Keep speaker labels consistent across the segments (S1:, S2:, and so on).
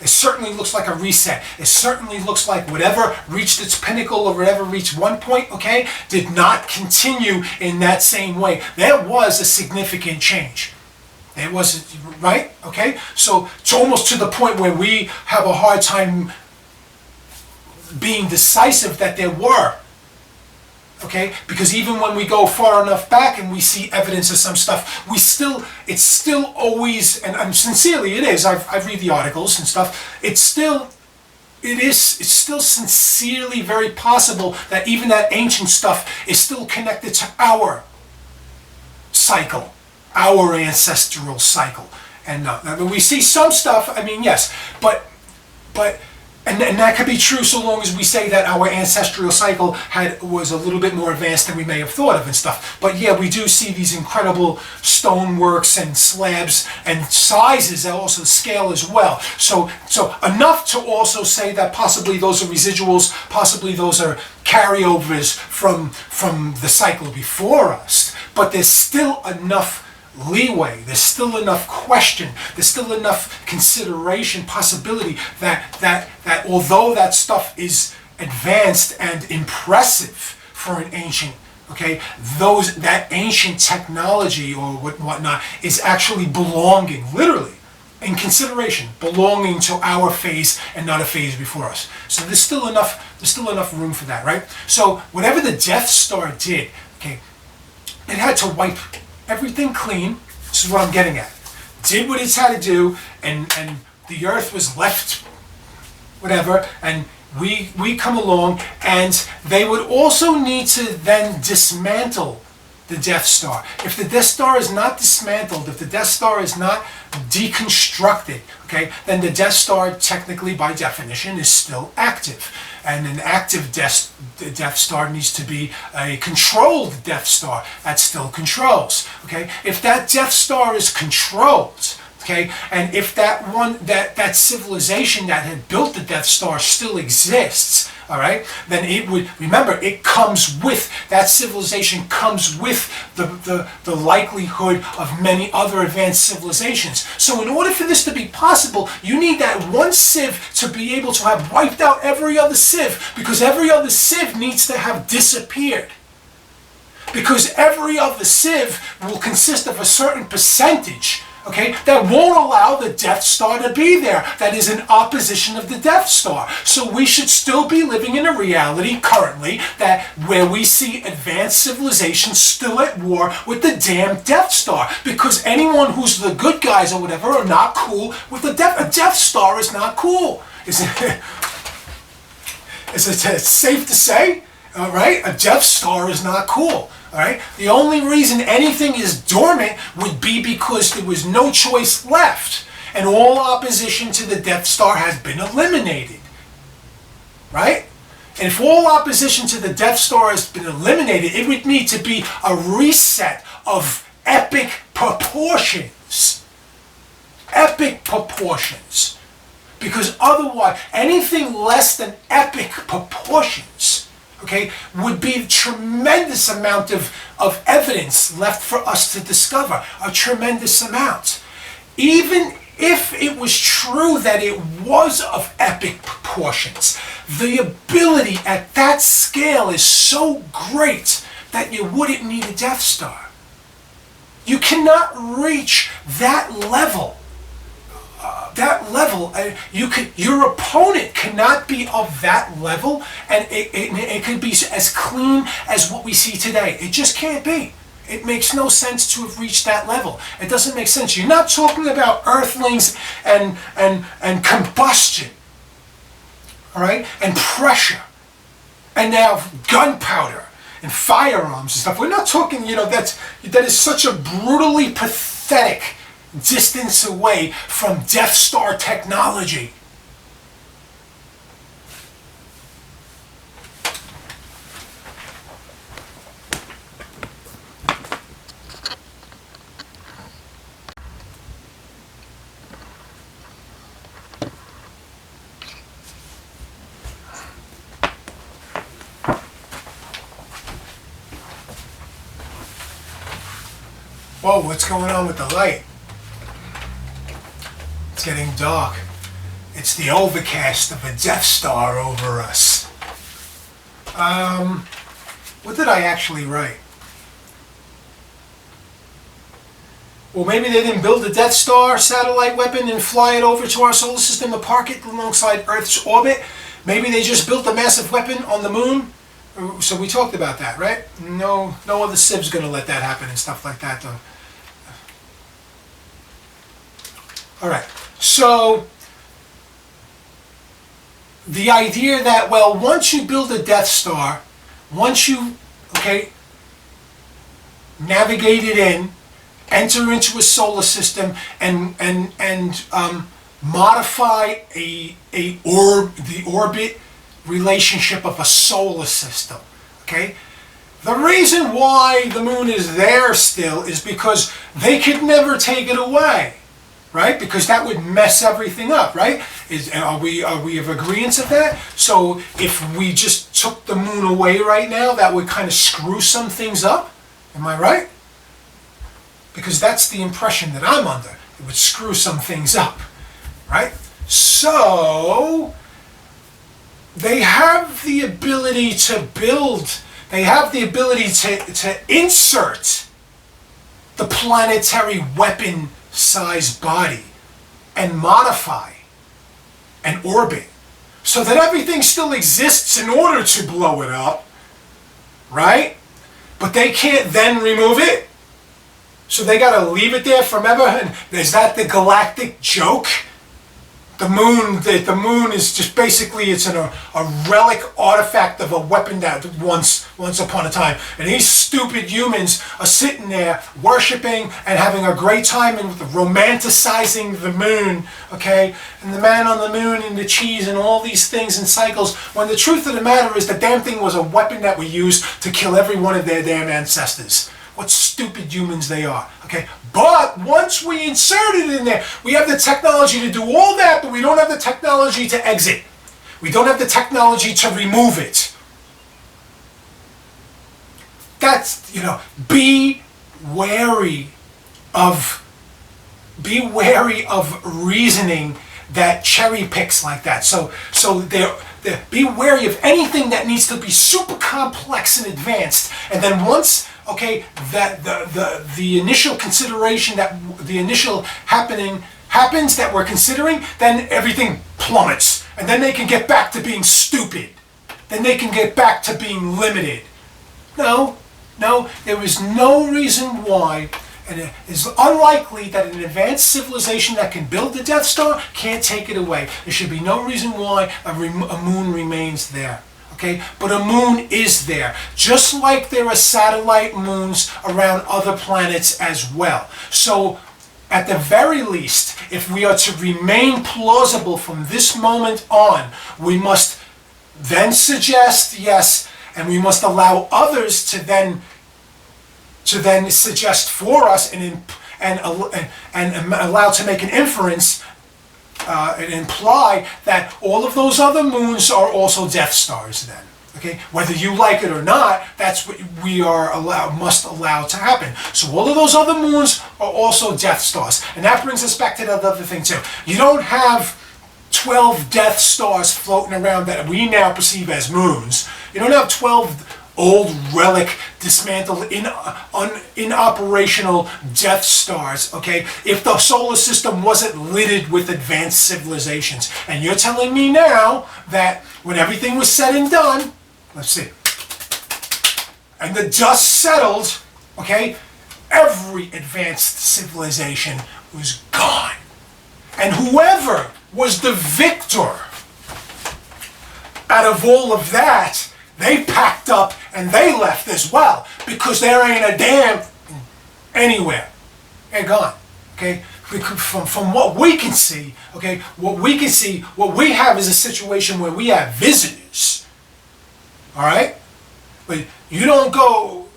S1: It certainly looks like a reset. It certainly looks like whatever reached its pinnacle or whatever reached one point, okay, did not continue in that same way. There was a significant change. It wasn't, right? Okay? So it's almost to the point where we have a hard time being decisive that there were. Okay? Because even when we go far enough back and we see evidence of some stuff, it's still always, and sincerely it is, I've read the articles and stuff, it's still sincerely very possible that even that ancient stuff is still connected to our cycle, our ancestral cycle. And we see some stuff, I mean, yes, but and that could be true so long as we say that our ancestral cycle was a little bit more advanced than we may have thought of and stuff. But yeah, we do see these incredible stoneworks and slabs and sizes, and also the scale as well. So enough to also say that possibly those are residuals, possibly those are carryovers from the cycle before us. But there's still enough leeway, there's still enough question, there's still enough consideration, possibility that although that stuff is advanced and impressive for an ancient, okay, that ancient technology or whatnot is actually belonging, literally, in consideration, belonging to our phase and not a phase before us. So there's still enough room for that, right? So whatever the Death Star did, okay, it had to wipe everything clean. This is what I'm getting at. Did what it's had to do, and the Earth was left, whatever, and we come along, and they would also need to then dismantle the Death Star. If the Death Star is not dismantled, if the Death Star is not deconstructed, okay, then the Death Star technically, by definition, is still active. And an active Death Star needs to be a controlled Death Star that still controls. Okay, if that Death Star is controlled, okay, and if that civilization that had built the Death Star still exists, all right, then it would, remember, it comes with, that civilization comes with the likelihood of many other advanced civilizations. So in order for this to be possible, you need that one civ to be able to have wiped out every other civ, because every other civ needs to have disappeared. Because every other civ will consist of a certain percentage, okay, that won't allow the Death Star to be there, that is in opposition of the Death Star. So we should still be living in a reality currently that where we see advanced civilizations still at war with the damn Death Star, because anyone who's the good guys or whatever are not cool with a Death Star is not cool. Is it safe to say? All right, a Death Star is not cool. All right. The only reason anything is dormant would be because there was no choice left, and all opposition to the Death Star has been eliminated. Right? And if all opposition to the Death Star has been eliminated, it would need to be a reset of epic proportions. Epic proportions. Because otherwise, anything less than epic proportions, okay, would be a tremendous amount of evidence left for us to discover. A tremendous amount. Even if it was true that it was of epic proportions, the ability at that scale is so great that you wouldn't need a Death Star. You cannot reach that level. Your opponent cannot be of that level, and it could be as clean as what we see today. It just can't be. It makes no sense to have reached that level. It doesn't make sense. You're not talking about earthlings and combustion, all right, and pressure, and now gunpowder and firearms and stuff. We're not talking, that is such a brutally pathetic distance away from Death Star technology. Whoa, what's going on with the light? It's getting dark. It's the overcast of a Death Star over us. What did I actually write? Well, maybe they didn't build a Death Star satellite weapon and fly it over to our solar system to park it alongside Earth's orbit. Maybe they just built a massive weapon on the moon. So we talked about that, right? No other civ's going to let that happen and stuff like that, though. All right. So the idea that, well, once you build a Death Star, once you, navigate it in, enter into a solar system and modify the orbit relationship of a solar system. Okay? The reason why the moon is there still is because they could never take it away. Right? Because that would mess everything up, right? Are we of agreement of that? So if we just took the moon away right now, that would kind of screw some things up. Am I right? Because that's the impression that I'm under. It would screw some things up, right? So they have the ability to build, they have the ability to insert the planetary weapon size body and modify an orbit so that everything still exists in order to blow it up, right? But they can't then remove it. So they got to leave it there forever. And is that the galactic joke? The moon is just basically, it's a relic artifact of a weapon that once upon a time. And these stupid humans are sitting there worshiping and having a great time and romanticizing the moon, okay? And the man on the moon and the cheese and all these things and cycles, when the truth of the matter is the damn thing was a weapon that we used to kill every one of their damn ancestors. What stupid humans they are, okay? But once we insert it in there, we have the technology to do all that, but we don't have the technology to exit. We don't have the technology to remove it. That's, be wary of reasoning that cherry picks like that. So be wary of anything that needs to be super complex and advanced, and then once that the initial consideration, that the initial happening happens that we're considering, then everything plummets, and then they can get back to being stupid. Then they can get back to being limited. No, there is no reason why, and it is unlikely that an advanced civilization that can build the Death Star can't take it away. There should be no reason why a moon remains there. Okay, but a moon is there, just like there are satellite moons around other planets as well. So, at the very least, if we are to remain plausible from this moment on, we must then suggest, yes, and we must allow others to then suggest for us and allow to make an inference and imply that all of those other moons are also Death Stars then. Okay? Whether you like it or not, that's what we must allow to happen. So all of those other moons are also Death Stars. And that brings us back to the other thing too. You don't have 12 Death Stars floating around that we now perceive as moons. You don't have 12 old relic, dismantled, inoperational Death Stars, okay? If the solar system wasn't littered with advanced civilizations. And you're telling me now that when everything was said and done, let's see, and the dust settled, okay, every advanced civilization was gone. And whoever was the victor out of all of that, they packed up and they left as well, because there ain't a damn anywhere. They're gone. Okay? From what we can see, okay, what we have is a situation where we have visitors. Alright? But you don't go,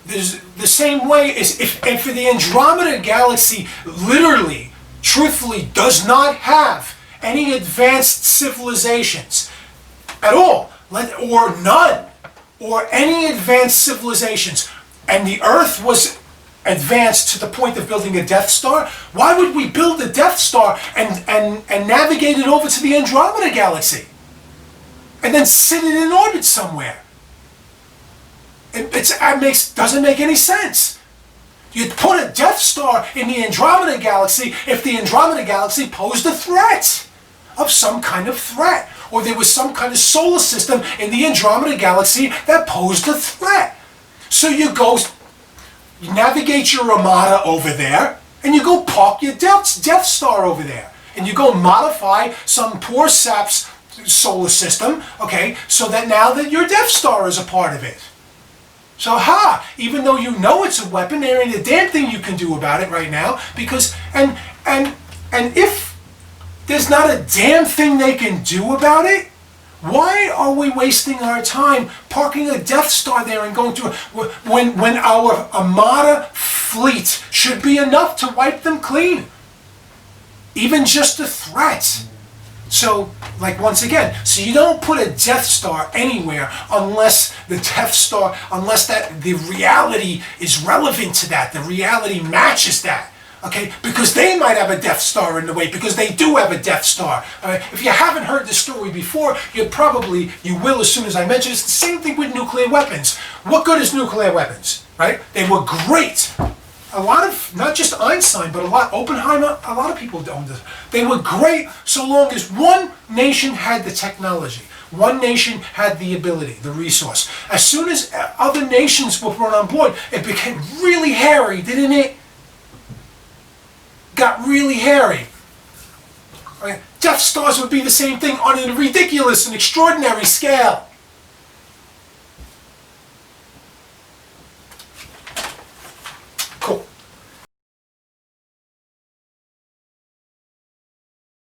S1: there's the same way as and for the Andromeda Galaxy literally, truthfully, does not have any advanced civilizations at all. Or none, or any advanced civilizations, and the Earth was advanced to the point of building a Death Star, why would we build a Death Star and navigate it over to the Andromeda Galaxy? And then sit it in orbit somewhere? Doesn't make any sense. You'd put a Death Star in the Andromeda Galaxy if the Andromeda Galaxy posed a threat of some kind of threat, or there was some kind of solar system in the Andromeda Galaxy that posed a threat. So you navigate your Armada over there, and you go park your Death Star over there, and you go modify some poor sap's solar system, okay, so that now that your Death Star is a part of it. So even though you know it's a weapon, there ain't a damn thing you can do about it right now, because, and if there's not a damn thing they can do about it, why are we wasting our time parking a Death Star there and going through when our Armada fleet should be enough to wipe them clean? Even just a threat. So, like, once again, so you don't put a Death Star anywhere unless the the reality is relevant to that, the reality matches that. Okay, because they might have a Death Star in the way, because they do have a Death Star. If you haven't heard this story before, you will as soon as I mention it. It's the same thing with nuclear weapons. What good is nuclear weapons, right? They were great. A lot of, not just Einstein, but Oppenheimer, a lot of people owned this. They were great so long as one nation had the technology. One nation had the ability, the resource. As soon as other nations were brought on board, it became really hairy, didn't it? Got really hairy. Death Stars would be the same thing on a ridiculous and extraordinary scale.